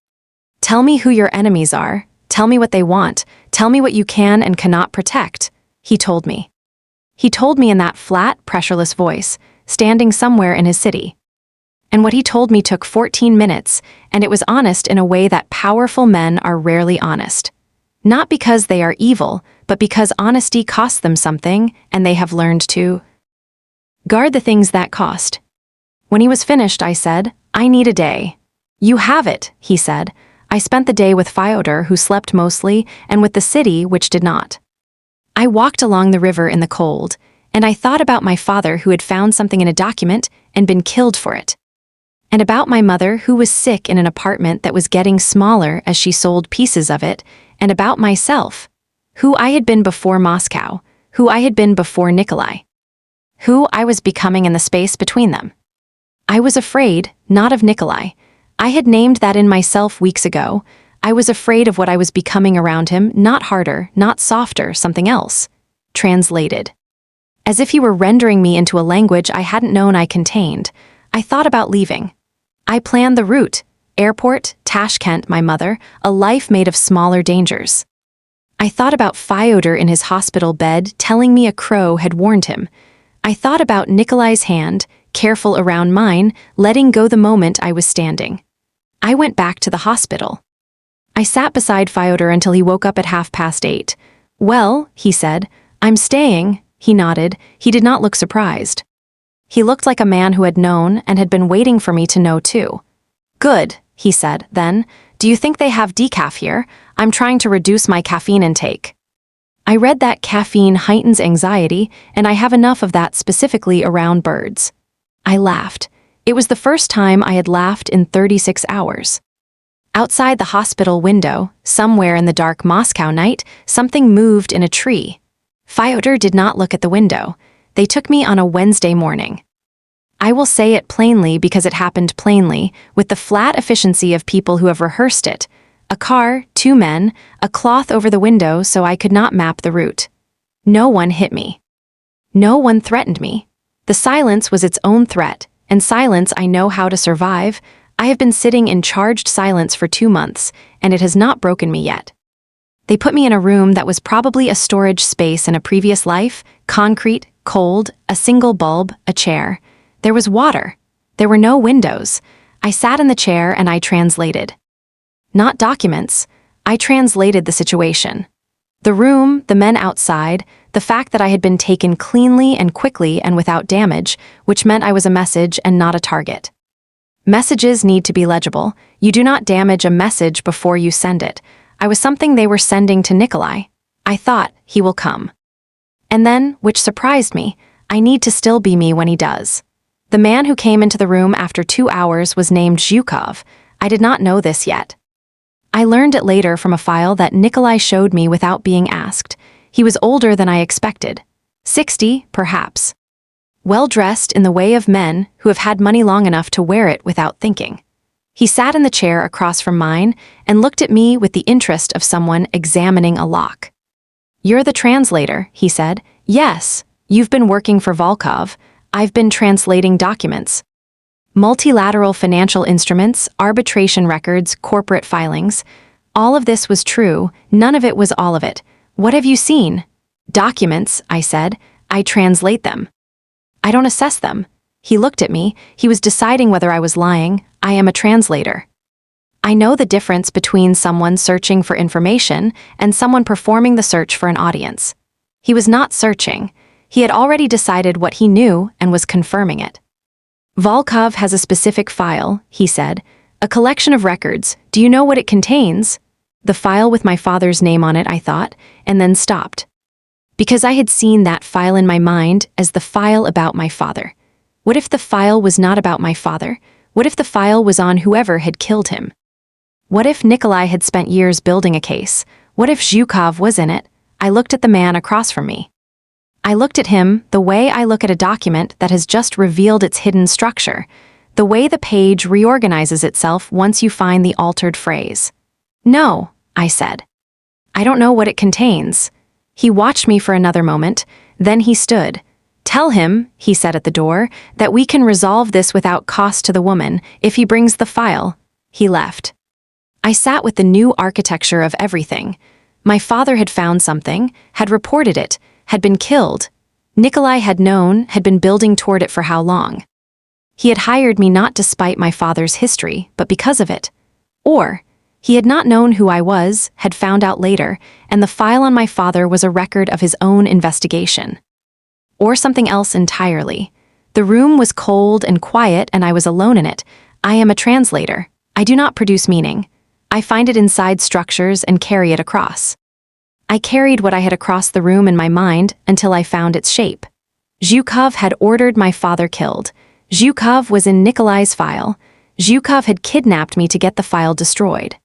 "Tell me who your enemies are. Tell me what they want. Tell me what you can and cannot protect." He told me. He told me in that flat, pressureless voice, standing somewhere in his city. And what he told me took 14 minutes, and it was honest in a way that powerful men are rarely honest. Not because they are evil, but because honesty costs them something, and they have learned to guard the things that cost. When he was finished, I said, "I need a day." "You have it," he said. "I spent the day with Fyodor, who slept mostly, and with the city, which did not." I walked along the river in the cold, and I thought about my father who had found something in a document and been killed for it. And about my mother who was sick in an apartment that was getting smaller as she sold pieces of it, and about myself, who I had been before Moscow, who I had been before Nikolai, who I was becoming in the space between them. I was afraid, not of Nikolai. I had named that in myself weeks ago. I was afraid of what I was becoming around him, not harder, not softer, something else. Translated. As if he were rendering me into a language I hadn't known I contained. I thought about leaving. I planned the route. Airport, Tashkent, my mother, a life made of smaller dangers. I thought about Fyodor in his hospital bed telling me a crow had warned him. I thought about Nikolai's hand, careful around mine, letting go the moment I was standing. I went back to the hospital. I sat beside Fyodor until he woke up at 8:30. "Well," he said, "I'm staying." He nodded. He did not look surprised. He looked like a man who had known and had been waiting for me to know too. "Good," he said, then. "Do you think they have decaf here? I'm trying to reduce my caffeine intake." I read that caffeine heightens anxiety, and I have enough of that specifically around birds. I laughed. It was the first time I had laughed in 36 hours. Outside the hospital window, somewhere in the dark Moscow night, something moved in a tree. Fyodor did not look at the window. They took me on a Wednesday morning. I will say it plainly because it happened plainly, with the flat efficiency of people who have rehearsed it. A car, 2 men, a cloth over the window so I could not map the route. No one hit me. No one threatened me. The silence was its own threat, and silence I know how to survive. I have been sitting in charged silence for 2 months, and it has not broken me yet. They put me in a room that was probably a storage space in a previous life, concrete, cold, a single bulb, a chair. There was water. There were no windows. I sat in the chair and I translated. Not documents. I translated the situation. The room, the men outside, the fact that I had been taken cleanly and quickly and without damage, which meant I was a message and not a target. Messages need to be legible. You do not damage a message before you send it. I was something they were sending to Nikolai. I thought, he will come. And then, which surprised me, I need to still be me when he does. The man who came into the room after 2 hours was named Zhukov. I did not know this yet. I learned it later from a file that Nikolai showed me without being asked. He was older than I expected. 60, perhaps. Well-dressed in the way of men who have had money long enough to wear it without thinking. He sat in the chair across from mine and looked at me with the interest of someone examining a lock. "You're the translator," he said. "Yes, you've been working for Volkov. I've been translating documents. Multilateral financial instruments, arbitration records, corporate filings. All of this was true, none of it was all of it. What have you seen?" "Documents," I said. "I translate them. I don't assess them." He looked at me. He was deciding whether I was lying. "I am a translator." I know the difference between someone searching for information and someone performing the search for an audience. He was not searching. He had already decided what he knew and was confirming it. Volkov has a specific file, he said. A collection of records. Do you know what it contains? The file with my father's name on it, I thought, and then stopped. Because I had seen that file in my mind as the file about my father. What if the file was not about my father? What if the file was on whoever had killed him? What if Nikolai had spent years building a case? What if Zhukov was in it? I looked at the man across from me. I looked at him the way I look at a document that has just revealed its hidden structure, the way the page reorganizes itself once you find the altered phrase. No, I said. I don't know what it contains. He watched me for another moment, then he stood. Tell him, he said at the door, that we can resolve this without cost to the woman if he brings the file. He left. I sat with the new architecture of everything. My father had found something, had reported it, had been killed. Nikolai had known, had been building toward it for how long? He had hired me not despite my father's history, but because of it. Or, he had not known who I was, had found out later, and the file on my father was a record of his own investigation. Or something else entirely. The room was cold and quiet and I was alone in it. I am a translator. I do not produce meaning. I find it inside structures and carry it across. I carried what I had across the room in my mind until I found its shape. Zhukov had ordered my father killed. Zhukov was in Nikolai's file. Zhukov had kidnapped me to get the file destroyed.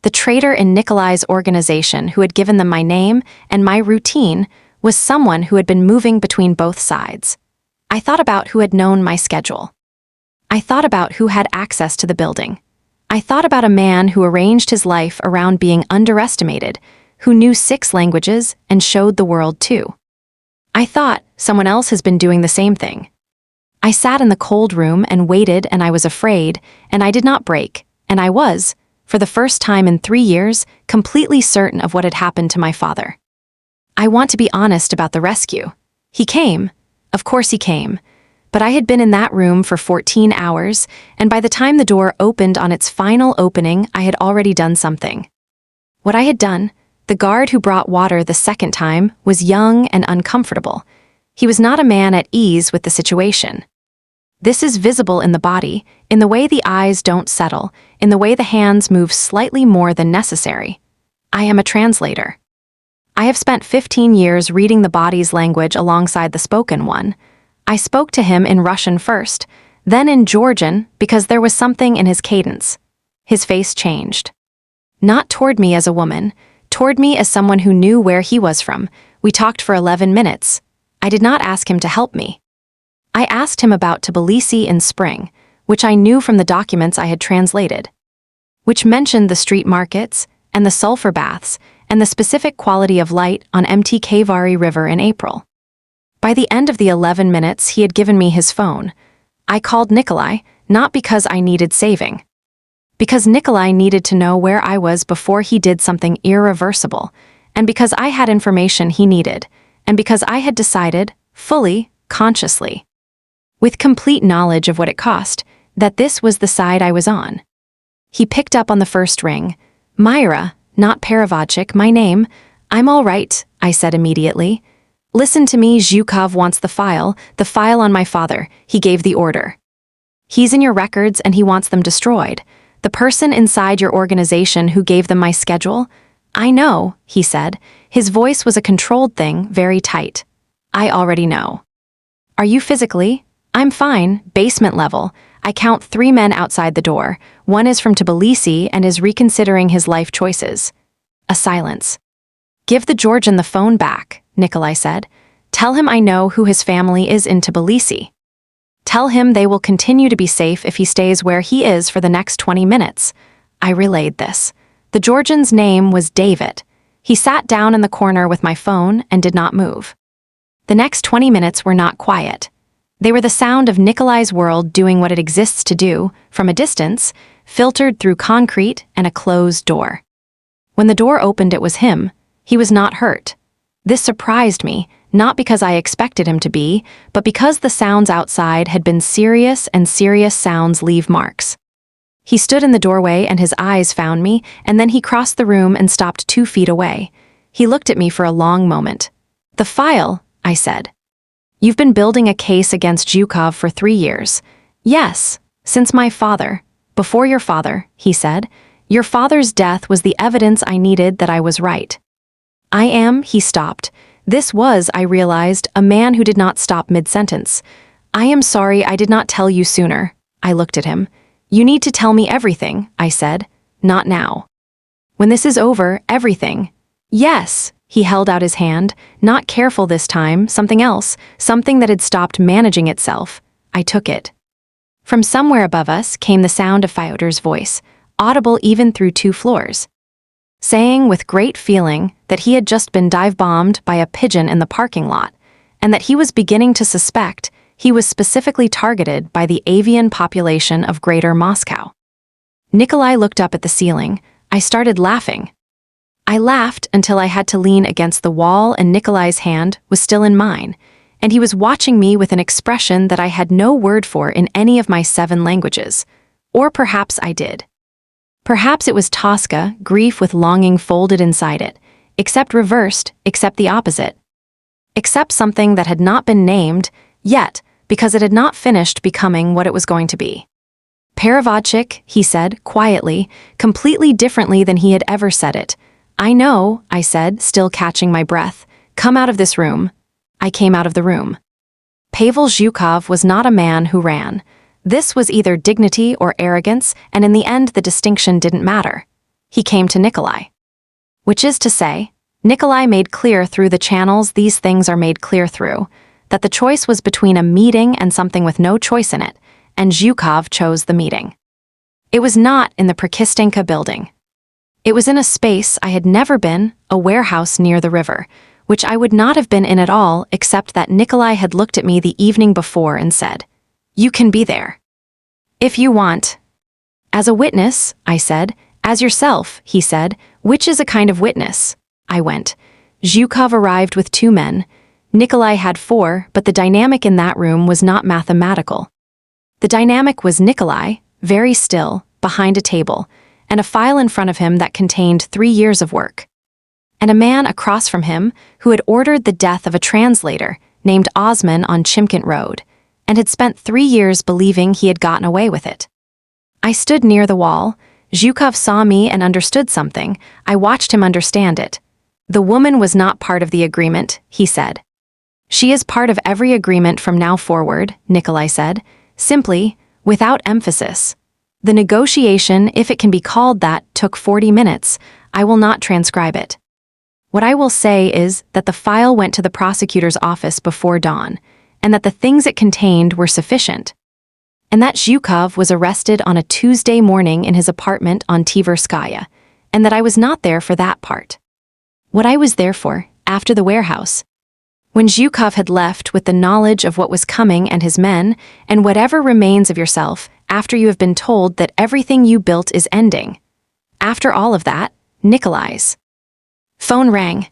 The traitor in Nikolai's organization who had given them my name and my routine was someone who had been moving between both sides. I thought about who had known my schedule. I thought about who had access to the building. I thought about a man who arranged his life around being underestimated, who knew 6 languages and showed the world 2. I thought someone else has been doing the same thing. I sat in the cold room and waited, and I was afraid, and I did not break, and I was, for the first time in 3 years, completely certain of what had happened to my father. I want to be honest about the rescue. He came. Of course he came. But I had been in that room for 14 hours, and by the time the door opened on its final opening, I had already done something. What I had done, the guard who brought water the second time, was young and uncomfortable. He was not a man at ease with the situation. This is visible in the body, in the way the eyes don't settle, in the way the hands move slightly more than necessary. I am a translator. I have spent 15 years reading the body's language alongside the spoken one. I spoke to him in Russian first, then in Georgian because there was something in his cadence. His face changed. Not toward me as a woman, toward me as someone who knew where he was from. We talked for 11 minutes. I did not ask him to help me. I asked him about Tbilisi in spring, which I knew from the documents I had translated, which mentioned the street markets and the sulfur baths and the specific quality of light on empty Kavari River in April. By the end of the 11 minutes, he had given me his phone. I called Nikolai, not because I needed saving. Because Nikolai needed to know where I was before he did something irreversible, and because I had information he needed, and because I had decided, fully, consciously, with complete knowledge of what it cost, that this was the side I was on. He picked up on the first ring. Myra, not Paravodchik, my name. I'm all right, I said immediately. Listen to me, Zhukov wants the file on my father. He gave the order. He's in your records and he wants them destroyed. The person inside your organization who gave them my schedule? I know, he said. His voice was a controlled thing, very tight. I already know. Are you physically? I'm fine, basement level. I count 3 men outside the door. One is from Tbilisi and is reconsidering his life choices. A silence. Give the Georgian the phone back, Nikolai said. Tell him I know who his family is in Tbilisi. Tell him they will continue to be safe if he stays where he is for the next 20 minutes. I relayed this. The Georgian's name was David. He sat down in the corner with my phone and did not move. The next 20 minutes were not quiet. They were the sound of Nikolai's world doing what it exists to do, from a distance, filtered through concrete and a closed door. When the door opened, it was him. He was not hurt. This surprised me, not because I expected him to be, but because the sounds outside had been serious and serious sounds leave marks. He stood in the doorway and his eyes found me, and then he crossed the room and stopped 2 feet away. He looked at me for a long moment. "The file," I said. "You've been building a case against Zhukov for 3 years. Yes, since my father. Before your father," he said. "Your father's death was the evidence I needed that I was right." He stopped. This was, I realized, a man who did not stop mid-sentence. "I am sorry I did not tell you sooner." I looked at him. "You need to tell me everything," I said. "Not now. When this is over, everything." "Yes." He held out his hand, not careful this time, something else, something that had stopped managing itself. I took it. From somewhere above us came the sound of Fyodor's voice, audible even through 2 floors, saying with great feeling that he had just been dive-bombed by a pigeon in the parking lot, and that he was beginning to suspect he was specifically targeted by the avian population of Greater Moscow. Nikolai looked up at the ceiling. I started laughing. I laughed until I had to lean against the wall, and Nikolai's hand was still in mine, and he was watching me with an expression that I had no word for in any of my 7 languages. Or perhaps I did. Perhaps it was Tosca, grief with longing folded inside it, except reversed, except the opposite. Except something that had not been named yet, because it had not finished becoming what it was going to be. "Perevodchik," he said, quietly, completely differently than he had ever said it. "I know," I said, still catching my breath. "Come out of this room." I came out of the room. Pavel Zhukov was not a man who ran. This was either dignity or arrogance, and in the end the distinction didn't matter. He came to Nikolai. Which is to say, Nikolai made clear through the channels these things are made clear through, that the choice was between a meeting and something with no choice in it, and Zhukov chose the meeting. It was not in the Prakistenka building. It was in a space I had never been, a warehouse near the river, which I would not have been in at all except that Nikolai had looked at me the evening before and said, "You can be there. If you want." "As a witness," I said. "As yourself," he said. "Which is a kind of witness?" I went. Zhukov arrived with 2 men. Nikolai had 4, but the dynamic in that room was not mathematical. The dynamic was Nikolai, very still, behind a table, and a file in front of him that contained 3 years of work. And a man across from him who had ordered the death of a translator named Osman on Chimkent Road, and had spent 3 years believing he had gotten away with it. I stood near the wall. Zhukov saw me and understood something. I watched him understand it. "The woman was not part of the agreement," he said. "She is part of every agreement from now forward," Nikolai said, simply, without emphasis. "The negotiation, if it can be called that, took 40 minutes. I will not transcribe it. What I will say is that the file went to the prosecutor's office before dawn, and that the things it contained were sufficient, and that Zhukov was arrested on a Tuesday morning in his apartment on Tverskaya, and that I was not there for that part. What I was there for, after the warehouse, when Zhukov had left with the knowledge of what was coming and his men, and whatever remains of yourself after you have been told that everything you built is ending. After all of that, Nikolai's phone rang.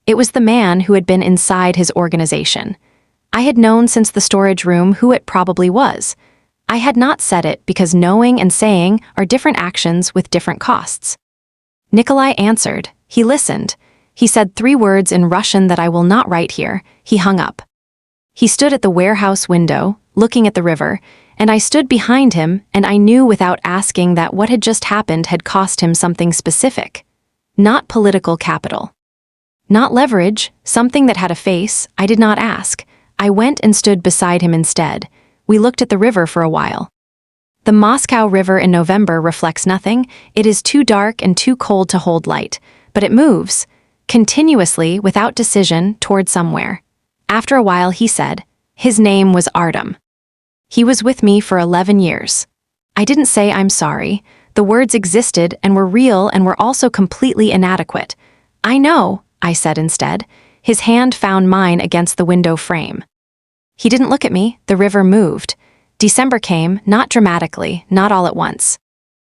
It was the man who had been inside his organization. I had known since the storage room who it probably was. I had not said it because knowing and saying are different actions with different costs. Nikolai answered. He listened. He said 3 words in Russian that I will not write here. He hung up. He stood at the warehouse window, looking at the river, and I stood behind him, and I knew without asking that what had just happened had cost him something specific. Not political capital. Not leverage, something that had a face. I did not ask. I went and stood beside him instead. We looked at the river for a while. The Moscow River in November reflects nothing. It is too dark and too cold to hold light, but it moves, continuously, without decision, toward somewhere. After a while he said, his name was Artem. He was with me for 11 years. I didn't say I'm sorry. The words existed and were real and were also completely inadequate. I know, I said instead. His hand found mine against the window frame. He didn't look at me. The river moved. December came, not dramatically, not all at once.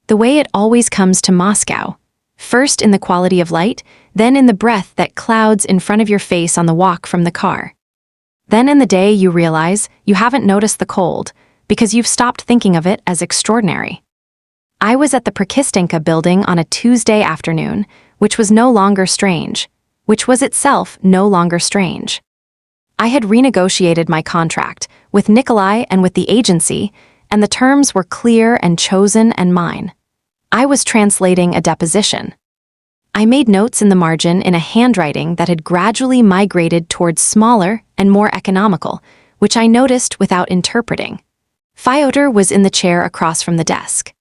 The way it always comes to Moscow. First in the quality of light, then in the breath that clouds in front of your face on the walk from the car. Then in the day you realize you haven't noticed the cold, because you've stopped thinking of it as extraordinary. I was at the Prakistenka building on a Tuesday afternoon, which was no longer strange, which was itself no longer strange. I had renegotiated my contract with Nikolai and with the agency, and the terms were clear and chosen and mine. I was translating a deposition. I made notes in the margin in a handwriting that had gradually migrated towards smaller and more economical, which I noticed without interpreting. Fyodor was in the chair across from the desk.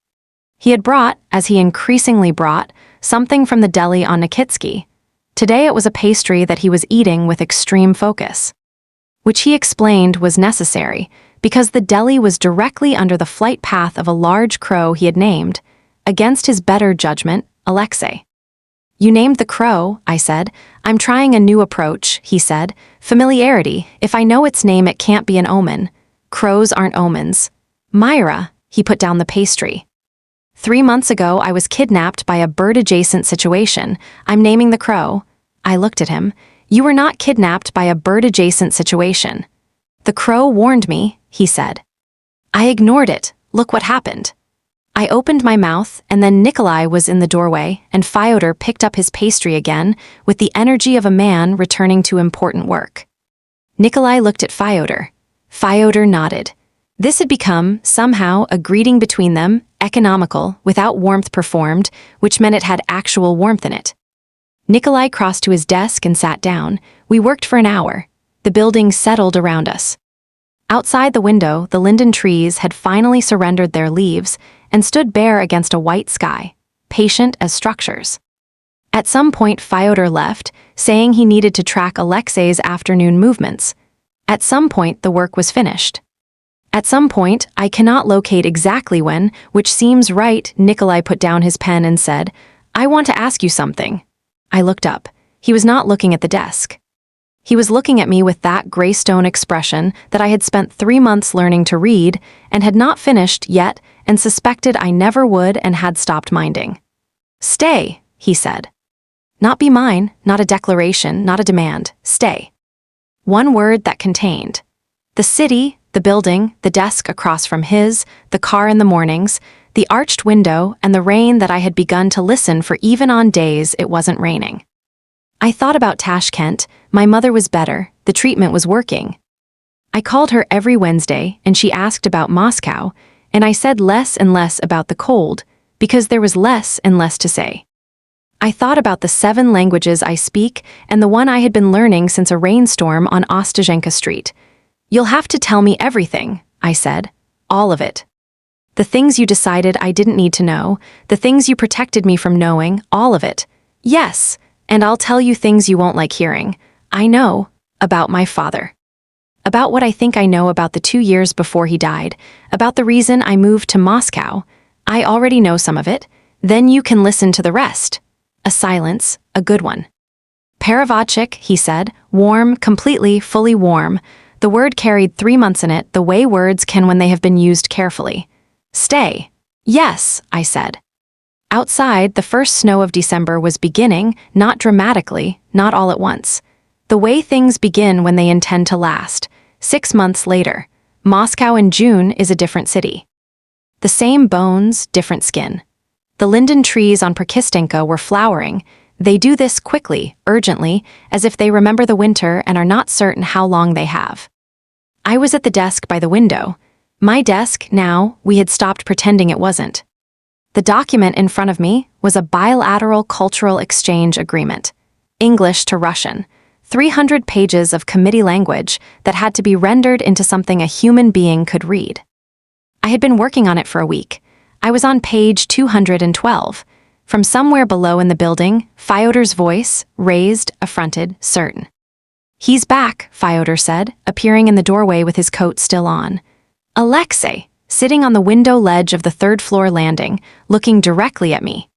He had brought, as he increasingly brought, something from the deli on Nikitsky. Today it was a pastry that he was eating with extreme focus, which he explained was necessary because the deli was directly under the flight path of a large crow he had named, against his better judgment, Alexei. You named the crow, I said. I'm trying a new approach, he said. Familiarity. If I know its name, it can't be an omen. Crows aren't omens. Myra, he put down the pastry. 3 months ago, I was kidnapped by a bird-adjacent situation. I'm naming the crow. I looked at him. You were not kidnapped by a bird-adjacent situation. The crow warned me, he said. I ignored it. Look what happened. I opened my mouth, and then Nikolai was in the doorway, and Fyodor picked up his pastry again with the energy of a man returning to important work. Nikolai looked at Fyodor. Fyodor nodded. This had become, somehow, a greeting between them, economical, without warmth performed, which meant it had actual warmth in it. Nikolai crossed to his desk and sat down. We worked for an hour. The building settled around us. Outside the window, the linden trees had finally surrendered their leaves and stood bare against a white sky, patient as structures. At some point, Fyodor left, saying he needed to track Alexei's afternoon movements. At some point, the work was finished. At some point, I cannot locate exactly when, which seems right, Nikolai put down his pen and said, I want to ask you something. I looked up. He was not looking at the desk. He was looking at me with that graystone expression that I had spent 3 months learning to read and had not finished yet and suspected I never would and had stopped minding. Stay, he said. Not be mine, not a declaration, not a demand. Stay. One word that contained. The city, the building, the desk across from his, the car in the mornings, the arched window, and the rain that I had begun to listen for even on days it wasn't raining. I thought about Tashkent. My mother was better. The treatment was working. I called her every Wednesday, and she asked about Moscow, and I said less and less about the cold, because there was less and less to say. I thought about the 7 languages I speak and the one I had been learning since a rainstorm on Ostazhenka Street. You'll have to tell me everything, I said. All of it. The things you decided I didn't need to know, the things you protected me from knowing, all of it. Yes, and I'll tell you things you won't like hearing. I know about my father. About what I think I know about the 2 years before he died, about the reason I moved to Moscow. I already know some of it. Then you can listen to the rest. A silence, a good one. Paravachik, he said, warm, completely, fully warm. The word carried 3 months in it, the way words can when they have been used carefully. Stay. Yes, I said. Outside, the first snow of December was beginning, not dramatically, not all at once. The way things begin when they intend to last. 6 months later. Moscow in June is a different city. The same bones, different skin. The linden trees on Prakistenka were flowering. They do this quickly, urgently, as if they remember the winter and are not certain how long they have. I was at the desk by the window. My desk, now, we had stopped pretending it wasn't. The document in front of me was a bilateral cultural exchange agreement. English to Russian. 300 pages of committee language that had to be rendered into something a human being could read. I had been working on it for a week. I was on page 212. From somewhere below in the building, Fyodor's voice, raised, affronted, certain. He's back, Fyodor said, appearing in the doorway with his coat still on. Alexei, sitting on the window ledge of the 3rd floor landing, looking directly at me.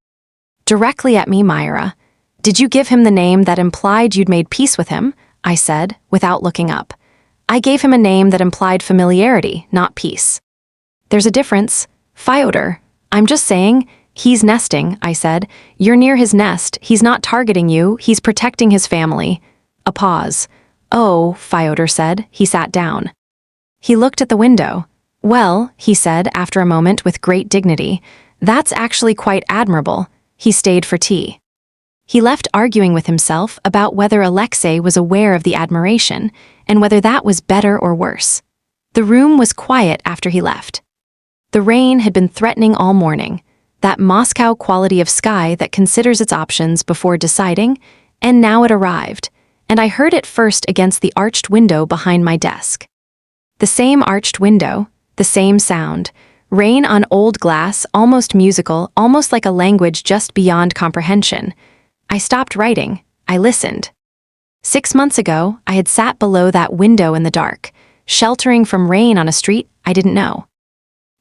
Directly at me, Myra. Did you give him the name that implied you'd made peace with him? I said, without looking up. I gave him a name that implied familiarity, not peace. There's a difference. Fyodor, I'm just saying, he's nesting, I said. You're near his nest. He's not targeting you. He's protecting his family. A pause. Oh, Fyodor said. He sat down. He looked at the window. Well, he said after a moment with great dignity, That's actually quite admirable. He stayed for tea. He left arguing with himself about whether Alexei was aware of the admiration and whether that was better or worse. The room was quiet after he left. The rain had been threatening all morning, that Moscow quality of sky that considers its options before deciding, and now it arrived, and I heard it first against the arched window behind my desk. The same arched window, the same sound, rain on old glass, almost musical, almost like a language just beyond comprehension. I stopped writing. I listened. 6 months ago, I had sat below that window in the dark, sheltering from rain on a street I didn't know.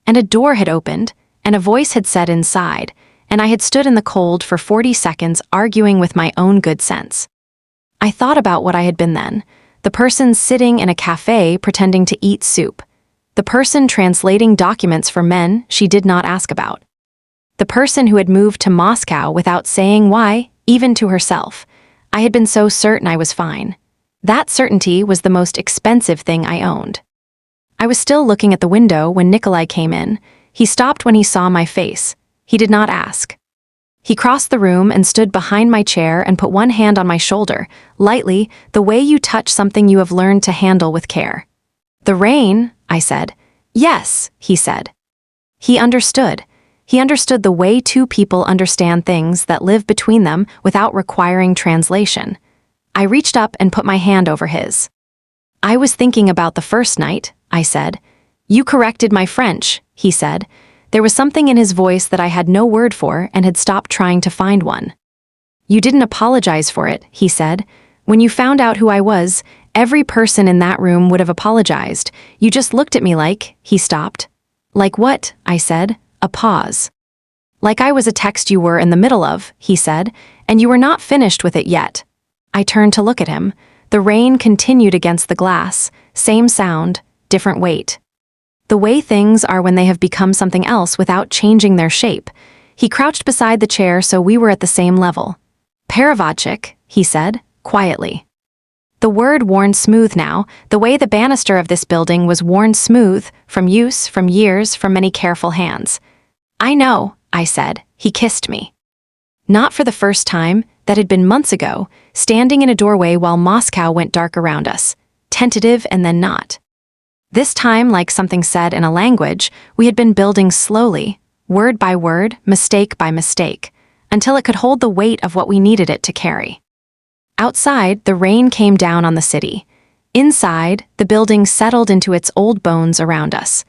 And a door had opened, and a voice had said inside, and I had stood in the cold for 40 seconds arguing with my own good sense. I thought about what I had been then, the person sitting in a cafe pretending to eat soup, the person translating documents for men she did not ask about, the person who had moved to Moscow without saying why, even to herself. I had been so certain I was fine. That certainty was the most expensive thing I owned. I was still looking at the window when Nikolai came in. He stopped when he saw my face. He did not ask. He crossed the room and stood behind my chair and put one hand on my shoulder, lightly, the way you touch something you have learned to handle with care. "The rain," I said. "Yes," he said. He understood. He understood the way two people understand things that live between them without requiring translation. I reached up and put my hand over his. "I was thinking about the first night," I said. "You corrected my French," he said. There was something in his voice that I had no word for and had stopped trying to find one. "You didn't apologize for it," he said. "When you found out who I was, every person in that room would have apologized. You just looked at me like," he stopped. "Like what?" I said. A pause. "Like I was a text you were in the middle of," he said, "and you were not finished with it yet." I turned to look at him. The rain continued against the glass, same sound, different weight. The way things are when they have become something else without changing their shape. He crouched beside the chair so we were at the same level. "Perevodchik," he said, quietly. The word worn smooth now, the way the banister of this building was worn smooth, from use, from years, from many careful hands. "I know," I said. He kissed me. Not for the first time, that had been months ago, standing in a doorway while Moscow went dark around us, tentative and then not. This time, like something said in a language, we had been building slowly, word by word, mistake by mistake, until it could hold the weight of what we needed it to carry. Outside, the rain came down on the city. Inside, the building settled into its old bones around us.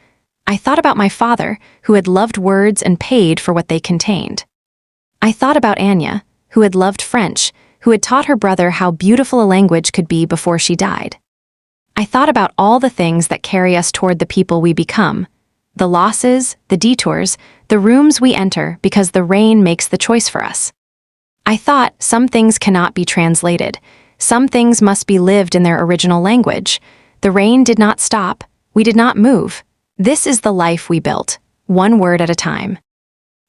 I thought about my father, who had loved words and paid for what they contained. I thought about Anya, who had loved French, who had taught her brother how beautiful a language could be before she died. I thought about all the things that carry us toward the people we become, the losses, the detours, the rooms we enter because the rain makes the choice for us. I thought some things cannot be translated. Some things must be lived in their original language. The rain did not stop. We did not move. This is the life we built, one word at a time.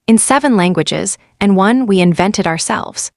In 7 languages, and one we invented ourselves.